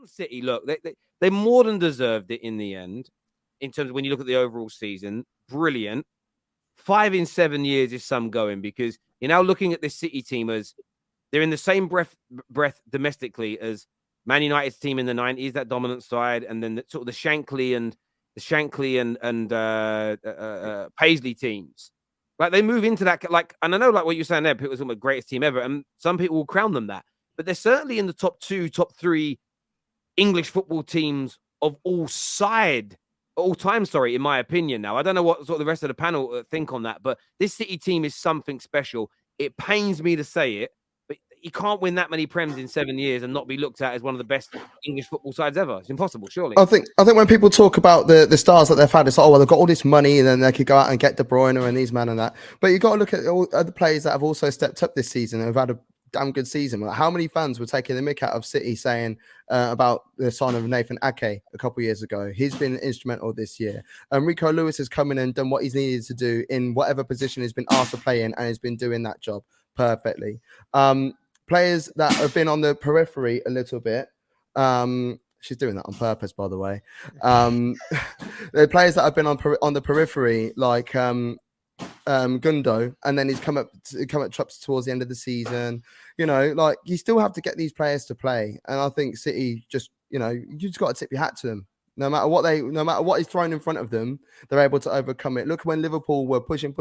On City, look, they more than deserved it in the end. In terms of when you look at the overall season, brilliant. 5 in 7 years is some going, because you're now looking at this City team as they're in the same breath domestically as Man United's team in the 90s, that dominant side, and then sort of the Shankly and Paisley teams. Like, they move into that, like, and I know, like what you're saying there, people are the greatest team ever, and some people will crown them that, but they're certainly in the top 2, top 3 English football teams of all time, in my opinion. Now, I don't know what sort of the rest of the panel think on that, but this City team is something special. It pains me to say it, but you can't win that many Prems in 7 years and not be looked at as one of the best English football sides ever. It's impossible, surely. I think when people talk about the stars that they've had, it's like, oh, well, they've got all this money and then they could go out and get De Bruyne and these men and that. But you've got to look at all other players that have also stepped up this season and have had a damn good season. Like, how many fans were taking the mick out of City saying about the sign of Nathan Ake a couple of years ago? He's been instrumental this year. Rico Lewis has come in and done what he's needed to do in whatever position he's been asked to play in, and has been doing that job perfectly. Players that have been on the periphery a little bit. She's doing that on purpose, by the way. The players that have been on the periphery, like Gundo, and then he's come up chops towards the end of the season. You know, like, you still have to get these players to play, and I think City just, you just got to tip your hat to them. No matter what is thrown in front of them, they're able to overcome it. Look, when Liverpool were pushing,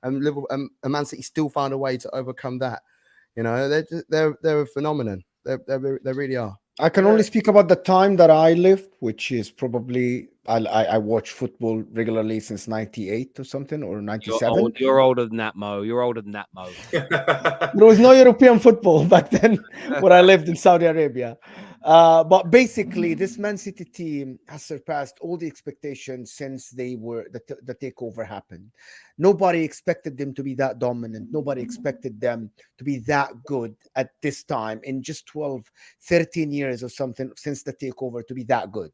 and Liverpool and Man City still found a way to overcome that. They're a phenomenon. They really are. I can only speak about the time that I lived, which is probably I watch football regularly since 98 or something, or 97. You're older than that, Mo. There was no European football back then when I lived in Saudi Arabia. But basically, this Man City team has surpassed all the expectations since the takeover happened. Nobody expected them to be that dominant. Nobody expected them to be that good at this time in just 12, 13 years or something since the takeover, to be that good.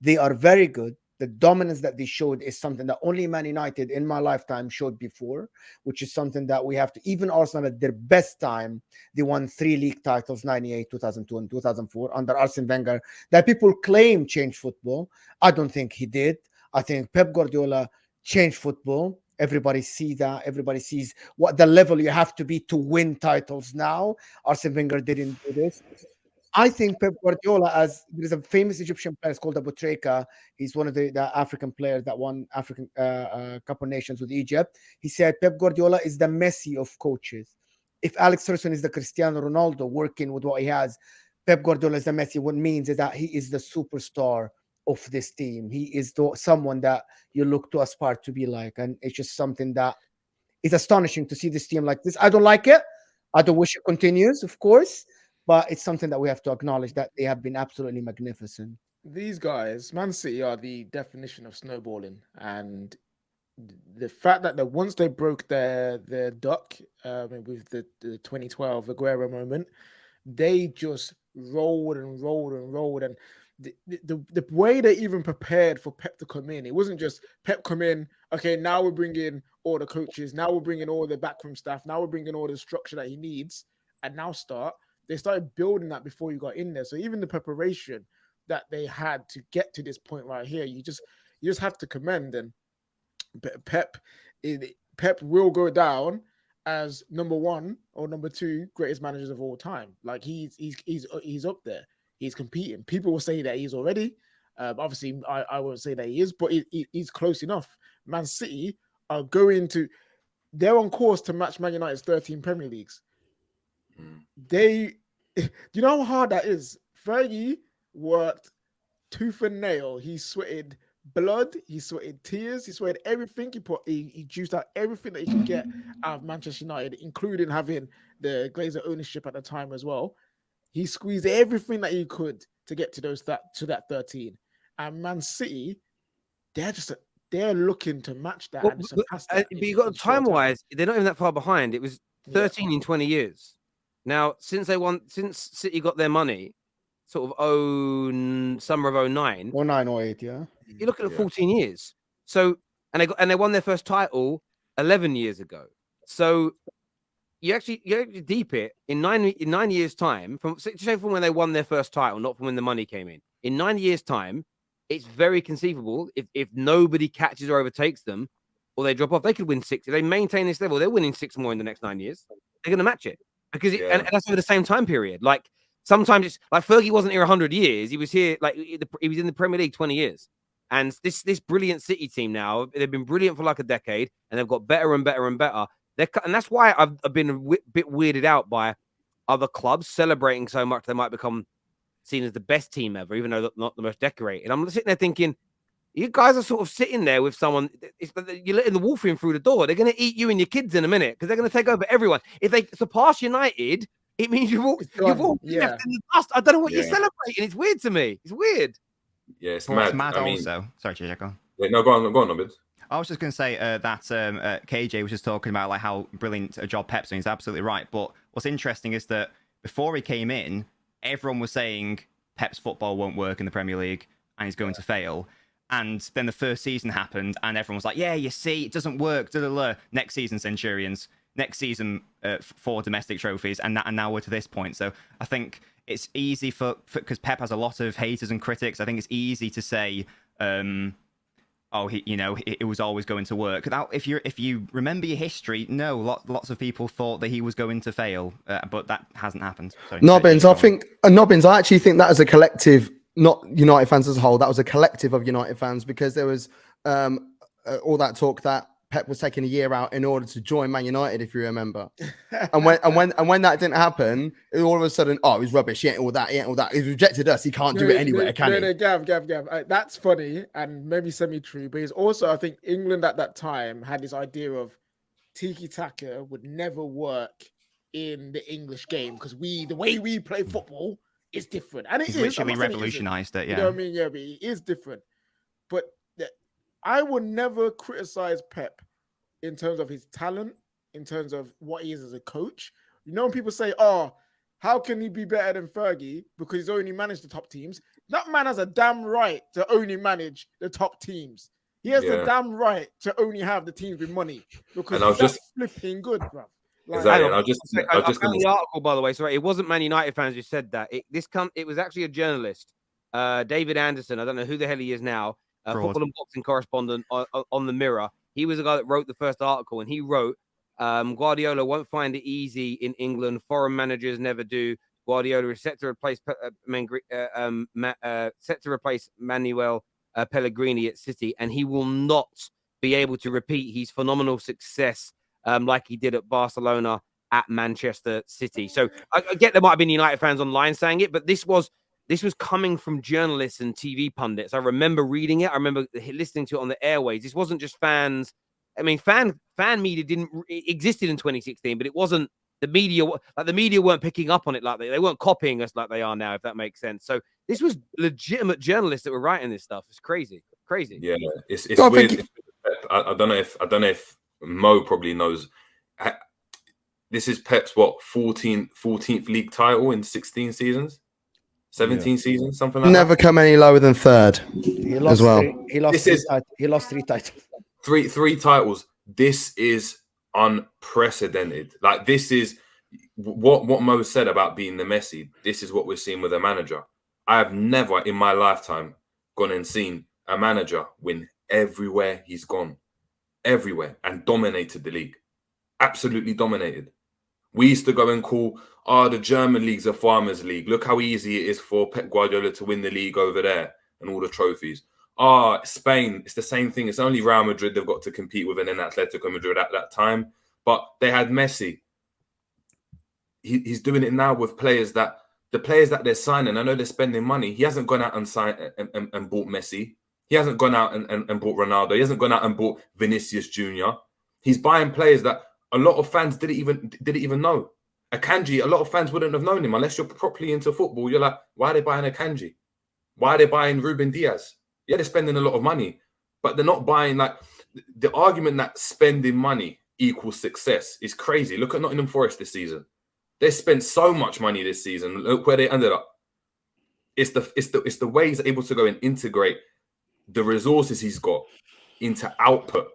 They are very good. The dominance that they showed is something that only Man United in my lifetime showed before, which is something that we have to, even Arsenal at their best time, they won 3 league titles, 98, 2002, and 2004 under Arsene Wenger, that people claim changed football. I don't think he did. I think Pep Guardiola changed football. Everybody sees that. Everybody sees what the level you have to be to win titles now. Arsene Wenger didn't do this. I think Pep Guardiola, there's a famous Egyptian player called Abu Treka. He's one of the African players that won African Cup of Nations with Egypt. He said Pep Guardiola is the Messi of coaches. If Alex Ferguson is the Cristiano Ronaldo working with what he has, Pep Guardiola is the Messi. What means is that he is the superstar of this team. He is someone that you look to aspire to be like. And it's just something that is astonishing to see this team like this. I don't like it. I don't wish it continues, of course. But it's something that we have to acknowledge, that they have been absolutely magnificent. These guys, Man City, are the definition of snowballing. And the fact that once they broke their duck with the 2012 Aguero moment, they just rolled and rolled and rolled. And the way they even prepared for Pep to come in, it wasn't just Pep come in, okay, now we're bringing all the coaches, now we're bringing all the backroom staff, now we're bringing all the structure that he needs, and now start. They started building that before you got in there. So even the preparation that they had to get to this point right here, you just have to commend. And Pep will go down as number 1 or number 2 greatest managers of all time. Like, he's up there. He's competing. People will say that he's already. Obviously, I won't say that he is, but he's close enough. Man City are they're on course to match Man United's 13 Premier Leagues. Do you know how hard that is? Fergie worked tooth and nail. He sweated blood, he sweated tears, he sweated everything. He juiced out everything that he could get out of Manchester United, including having the Glazer ownership at the time as well. He squeezed everything that he could to get to that 13. And Man City, they're looking to match that and surpass that. But you got time-wise, they're not even that far behind. It was 13 in 20 years. Now, since City got their money, sort of summer of 09. 09, 08, yeah. You're looking at 14 years. So, and they won their first title 11 years ago. So, you actually deep it in 9 years' time, from when they won their first title, not from when the money came in. In 9 years' time, it's very conceivable if nobody catches or overtakes them, or they drop off, they could win 6. If they maintain this level, they're winning 6 more in the next 9 years. They're going to match it because and that's over the same time period. Like sometimes it's like Fergie wasn't here 100 years; he was here like he was in the Premier League 20 years. And this brilliant City team now, they've been brilliant for like a decade, and they've got better and better and better. And that's why I've been a bit weirded out by other clubs celebrating so much they might become seen as the best team ever, even though they're not the most decorated. I'm sitting there thinking, you guys are sort of sitting there with someone. You're letting the wolf in through the door. They're going to eat you and your kids in a minute because they're going to take over everyone. If they surpass United, it means you've all left in the dust. I don't know what you're celebrating. It's weird to me. It's weird. Yeah, it's well, mad. It's mad I mean, also. Sorry, Jacob. Yeah, no, go on, Nobid. I was just going to say that KJ was just talking about like how brilliant a job Pep's doing. He's absolutely right. But what's interesting is that before he came in, everyone was saying Pep's football won't work in the Premier League and he's going to fail. And then the first season happened and everyone was like, yeah, you see, it doesn't work. Next season, Centurions. Next season, 4 domestic trophies. And now we're to this point. So I think it's easy because Pep has a lot of haters and critics. I think it's easy to say, it was always going to work. Now, if you remember your history, no, lots of people thought that he was going to fail, but that hasn't happened. Nobbins, I actually think that as a collective, not United fans as a whole, that was a collective of United fans because there was all that talk that Pep was taking a year out in order to join Man United, if you remember. and when that didn't happen, all of a sudden, he's rubbish. He ain't all that. He's rejected us. He can't do it anywhere, can he? Gav. That's funny and maybe semi-true, but it's also, I think England at that time had this idea of tiki-taka would never work in the English game because the way we play football is different. And He's literally revolutionized it, yeah. You know what I mean? Yeah, but it is different. But I would never criticize Pep in terms of his talent, in terms of what he is as a coach. You know, when people say, how can he be better than Fergie because he's only managed the top teams? That man has a damn right to only manage the top teams. He has the damn right to only have the teams with money because he's just flipping good, bro. Exactly. I just found the article, by the way. Sorry, it wasn't Man United fans who said that. It was actually a journalist, David Anderson. I don't know who the hell he is now. Football and boxing correspondent on the Mirror. He was the guy that wrote the first article, and he wrote, Guardiola won't find it easy in England. Foreign managers never do. Guardiola is set to replace Manuel Pellegrini at City, and he will not be able to repeat his phenomenal success like he did at Barcelona at Manchester City. So I get there might have been United fans online saying it, but this was coming from journalists and TV pundits. I remember reading it. I remember listening to it on the airways. This wasn't just fans. I mean, fan media existed in 2016, but it wasn't the media. Like the media weren't picking up on it like they weren't copying us like they are now, if that makes sense. So this was legitimate journalists that were writing this stuff. It's crazy. Yeah, it's weird. I don't know if Mo probably knows. This is Pep's 14th league title in 16 seasons. 17 seasons, something like Never that. come any lower than third. He lost as well. He lost 3 titles. Three titles. This is unprecedented. Like this is what Mo said about being the Messi. This is what we're seeing with a manager. I have never in my lifetime gone and seen a manager win everywhere he's gone. Everywhere. And dominated the league. Absolutely dominated. We used to go and call, the German league's a farmers league. Look how easy it is for Pep Guardiola to win the league over there and all the trophies. Spain, it's the same thing. It's only Real Madrid they've got to compete with and then Atletico Madrid at that time. But they had Messi. He's doing it now with the players that they're signing. I know they're spending money. He hasn't gone out and signed and bought Messi. He hasn't gone out and bought Ronaldo. He hasn't gone out and bought Vinicius Jr. He's buying players that a lot of fans didn't even know. Akanji, a lot of fans wouldn't have known him unless you're properly into football. You're like, why are they buying Akanji? Why are they buying Ruben Diaz? Yeah, they're spending a lot of money, but they're not buying like the argument that spending money equals success is crazy. Look at Nottingham Forest this season. They spent so much money this season. Look where they ended up. It's the way he's able to go and integrate the resources he's got into output,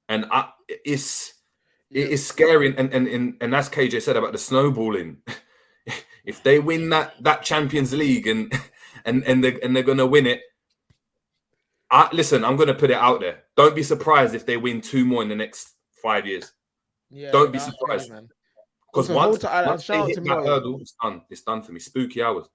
and it's It is scary, and that's KJ said about the snowballing. If they win that Champions League and they're gonna win it, listen, I'm gonna put it out there. Don't be surprised if they win 2 more in the next 5 years. Yeah, Don't be I feel you, surprised, man. because Also, once shout they out hit to that Mo. hurdle, it's done. It's done for me. Spooky hours.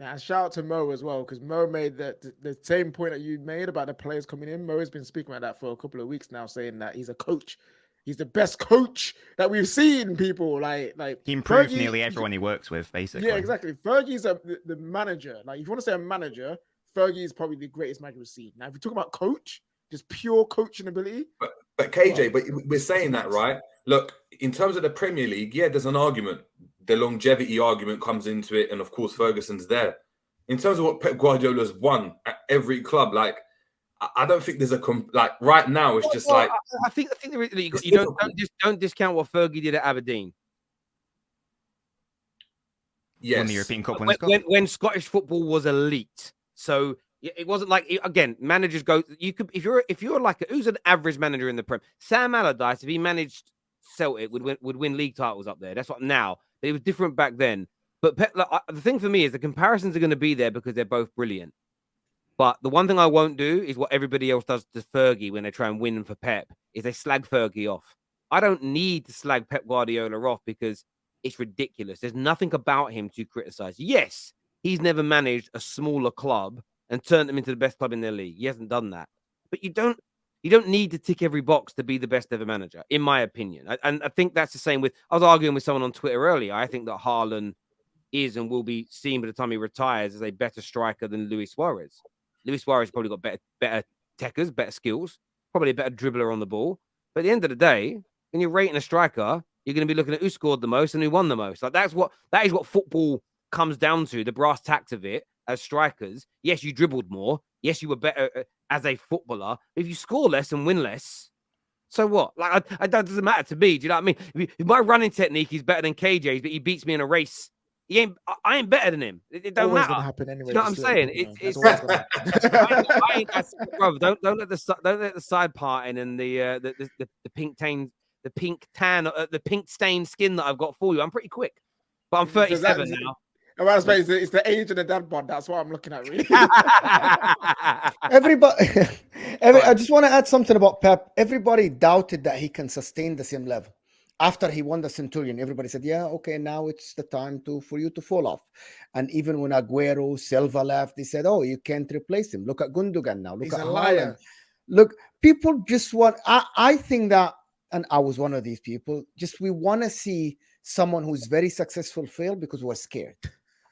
And shout out to Mo as well, because Mo made the same point that you made about the players coming in. Mo has been speaking about that for a couple of weeks now, saying that he's a coach. He's the best coach that we've seen. People like He improves Fergie, nearly everyone he works with, basically. Yeah, exactly. Fergie's the manager. Like, if you want to say a manager, Fergie is probably the greatest manager we've seen. Now, if you talk about coach, just pure coaching ability. But KJ, but we're saying that, right? Look, in terms of the Premier League, yeah, there's an argument. The longevity argument comes into it, and of course, Ferguson's there. In terms of what Pep Guardiola's won at every club, like, I don't think there's like right now. It's just like I think you don't discount what Fergie did at Aberdeen. yes, Won the European Cup Winners' Cup. When Scottish football was elite, so it wasn't like, again, managers go. You could, if you're like who's an average manager in the Prem? Sam Allardyce, if he managed Celtic, would win league titles up there. That's what now. But it was different back then. But Pep, the thing for me is the comparisons are going to be there because they're both brilliant. But the one thing I won't do is what everybody else does to Fergie when they try and win for Pep, is they slag Fergie off. I don't need to slag Pep Guardiola off because it's ridiculous. There's nothing about him to criticize. Yes, he's never managed a smaller club and turned them into the best club in their league. He hasn't done that. But you don't need to tick every box to be the best ever manager, in my opinion. And I think that's the same with, I was arguing with someone on Twitter earlier. I think that Haaland is and will be seen by the time he retires as a better striker than Luis Suarez. Luis Suarez probably got better techers, better skills, probably a better dribbler on the ball. But at the end of the day, when you're rating a striker, you're going to be looking at who scored the most and who won the most. Like that is what football comes down to, the brass tacks of it as strikers. Yes, you dribbled more. Yes, you were better as a footballer. If you score less and win less, so what? Like, that doesn't matter to me. Do you know what I mean? If my running technique is better than KJ's, but he beats me in a race, I ain't better than him. It don't Always matter. gonna happen anyway. You know what I'm saying? It's bro. Don't let the side parting and the pink tan, the pink stained skin that I've got for you. I'm pretty quick, but I'm 37 now. It's the age of the dad bod. That's what I'm looking at, really. Everybody, I just want to add something about Pep. Everybody doubted that he can sustain the same level. After he won the Centurion, everybody said, yeah, okay, now it's the time for you to fall off. And even when Aguero, Silva left, they said, oh, you can't replace him. Look at Gundogan now. Look at Haaland. Look, people just want, I think that, and I was one of these people, just we want to see someone who's very successful fail because we're scared.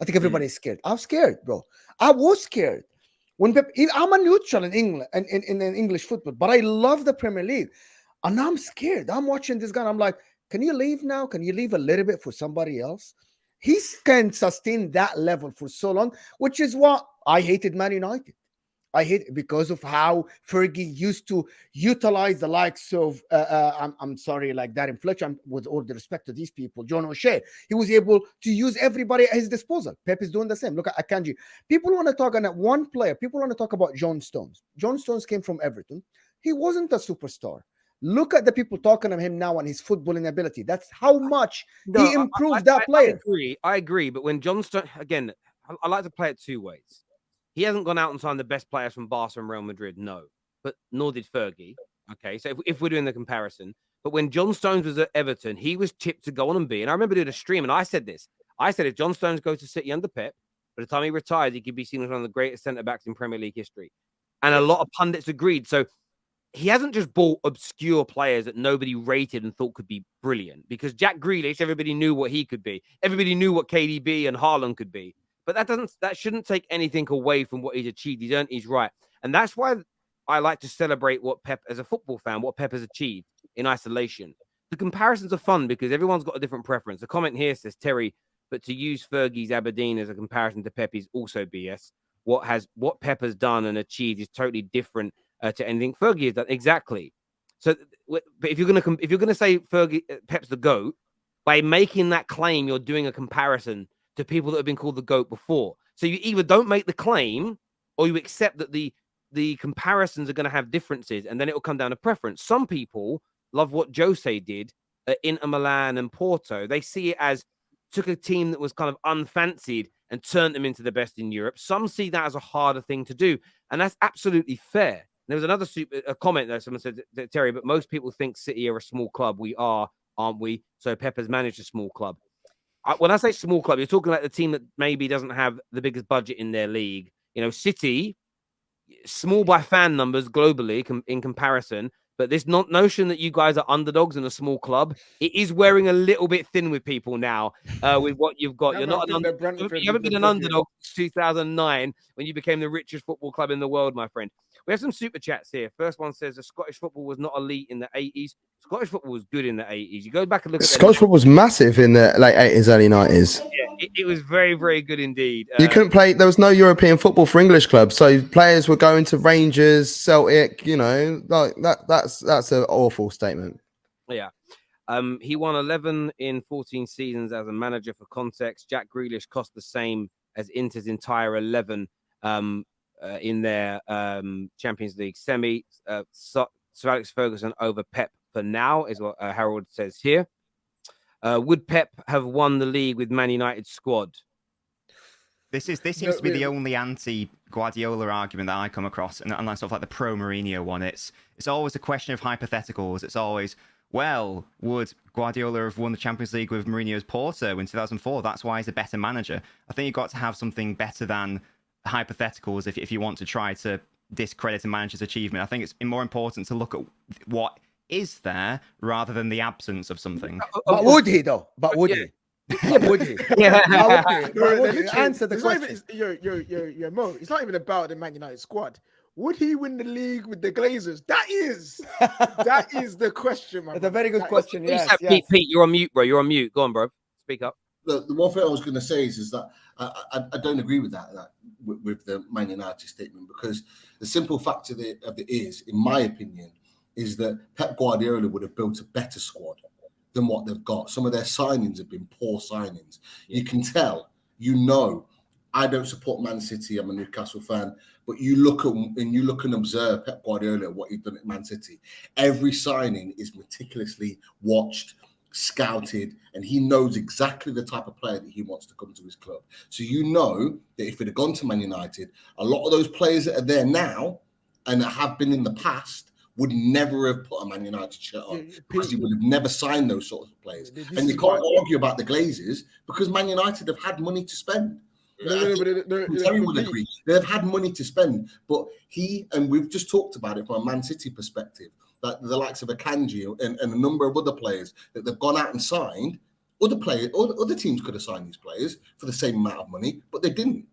I think everybody's scared. I'm scared, bro. I was scared. When Pep, I'm a neutral in England and in English football, but I love the Premier League. And I'm scared. I'm watching this guy. I'm like, can you leave now? Can you leave a little bit for somebody else? He can sustain that level for so long, which is what I hated Man United. I hate it because of how Fergie used to utilize the likes of, I'm sorry, like that inflection, with all the respect to these people, John O'Shea. He was able to use everybody at his disposal. Pep is doing the same. Look at Akanji. People want to talk on that one player. People want to talk about John Stones. John Stones came from Everton. He wasn't a superstar. Look at the people talking of him now and his footballing ability. That's how much he improved that player. I agree. But when John Stones, again, I like to play it two ways. He hasn't gone out and signed the best players from Barca and Real Madrid, no. But nor did Fergie. Okay, so if we're doing the comparison. But when John Stones was at Everton, he was tipped to go on and be. And I remember doing a stream, and I said this. I said if John Stones goes to City under Pep, by the time he retires, he could be seen as one of the greatest centre-backs in Premier League history. And a lot of pundits agreed. So he hasn't just bought obscure players that nobody rated and thought could be brilliant. Because Jack Grealish, everybody knew what he could be. Everybody knew what KDB and Haaland could be. But that shouldn't take anything away from what he's achieved. He's earned his right. And that's why I like to celebrate what Pep, as a football fan, what Pep has achieved in isolation. The comparisons are fun because everyone's got a different preference. The comment here says, Terry, but to use Fergie's Aberdeen as a comparison to Pep is also BS. What Pep has done and achieved is totally different to anything Fergie has done. Exactly. So, but if you're gonna say Pep's the GOAT, by making that claim, you're doing a comparison to people that have been called the GOAT before. So you either don't make the claim or you accept that the comparisons are going to have differences and then it will come down to preference. Some people love what Jose did Inter Milan and Porto. They see it as took a team that was kind of unfancied and turned them into the best in Europe. Some see that as a harder thing to do, and that's absolutely fair. There was another comment there. Someone said, Terry, but most people think City are a small club. We are, aren't we? So Pep has managed a small club. When I say small club, you're talking about the team that maybe doesn't have the biggest budget in their league. You know, City, small by fan numbers globally in comparison, but this notion that you guys are underdogs in a small club, it is wearing a little bit thin with people now. With what you've got, you're not you haven't been an underdog since 2009 when you became the richest football club in the world, my friend. We have some super chats here. First one says the Scottish football was not elite in the 80s. Scottish football was good in the 80s. You go back and look at Scottish football was massive in the late 80s, early 90s. Yeah, it was very, very good indeed. You couldn't play. There was no European football for English clubs, so players were going to Rangers, Celtic. You know, like that's an awful statement. Yeah. He won 11 in 14 seasons as a manager. For context, Jack Grealish cost the same as Inter's entire 11 in their Champions League semi. Sir Alex Ferguson over Pep for now is what Harold says here. Would Pep have won the league with Man United squad? This seems to be the only anti-Guardiola argument that I come across, and sort of like the pro-Mourinho one. It's always a question of hypotheticals. It's always, well, would Guardiola have won the Champions League with Mourinho's Porto in 2004? That's why he's a better manager. I think you've got to have something better than hypotheticals if you want to try to discredit a manager's achievement. I think it's more important to look at what is there rather than the absence of something. But would he though? But would he? Yeah, would he? Yeah. Would he? Answer the question. You're Mo. It's not even about the Man United squad. Would he win the league with the Glazers? That is the question, man. It's a very good question. Yes, Pete, you're on mute, bro. You're on mute. Go on, bro. Speak up. The one thing I was going to say is that I don't agree with that with the Man United statement, because the simple fact of it is, in my opinion, is that Pep Guardiola would have built a better squad than what they've got. Some of their signings have been poor signings. You can tell, I don't support Man City. I'm a Newcastle fan, but you look and observe Pep Guardiola, what he's done at Man City. Every signing is meticulously watched, scouted, and he knows exactly the type of player that he wants to come to his club. So you know that if it had gone to Man United, a lot of those players that are there now and that have been in the past would never have put a Man United shirt on, because he would have never signed those sorts of players. And you can't argue about the Glazers, because Man United have had money to spend. Terry would agree. They've had money to spend, but and we've just talked about it from a Man City perspective, that the likes of Akanji and a number of other players that they've gone out and signed. Other teams could have signed these players for the same amount of money, but they didn't.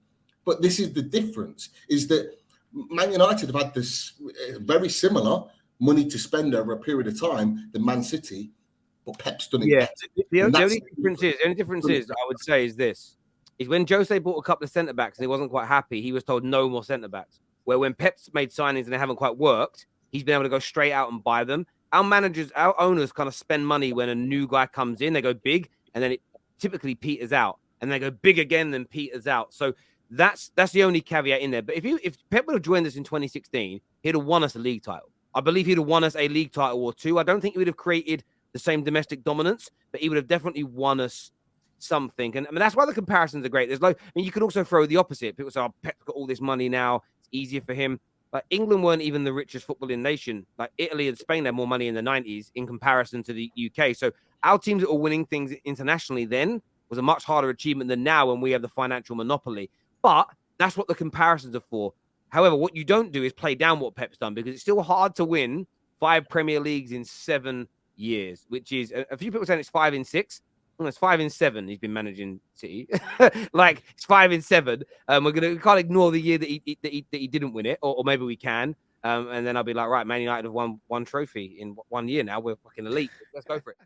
But this is the difference: is that Man United have had this very similar money to spend over a period of time than Man City, but Pep's done it better. The only difference is, I would say, is this: is when Jose bought a couple of centre backs and he wasn't quite happy, he was told no more centre backs. Where when Pep's made signings and they haven't quite worked, he's been able to go straight out and buy them. Our owners kind of spend money when a new guy comes in. They go big, and then it typically peters out, and they go big again, then peters out. So that's the only caveat in there. But if Pep would have joined us in 2016, he'd have won us a league title. I believe he'd have won us a league title or two. I don't think he would have created the same domestic dominance, but he would have definitely won us something. And I mean, that's why the comparisons are great. You could also throw the opposite. People say, "Oh, Pep's got all this money now; it's easier for him." Like, England weren't even the richest footballing nation. Like, Italy and Spain had more money in the 90s in comparison to the UK. So our teams that were winning things internationally then was a much harder achievement than now when we have the financial monopoly. But that's what the comparisons are for. However, what you don't do is play down what Pep's done, because it's still hard to win 5 Premier Leagues in 7 years, which is a few people saying it's 5 in 6. Well, it's 5 in 7. He's been managing City. Like, it's 5 in 7. We can't ignore the year that he didn't win it, or maybe we can. And then I'll be like, right, Man United have won 1 trophy in 1 year now. We're fucking elite. Let's go for it.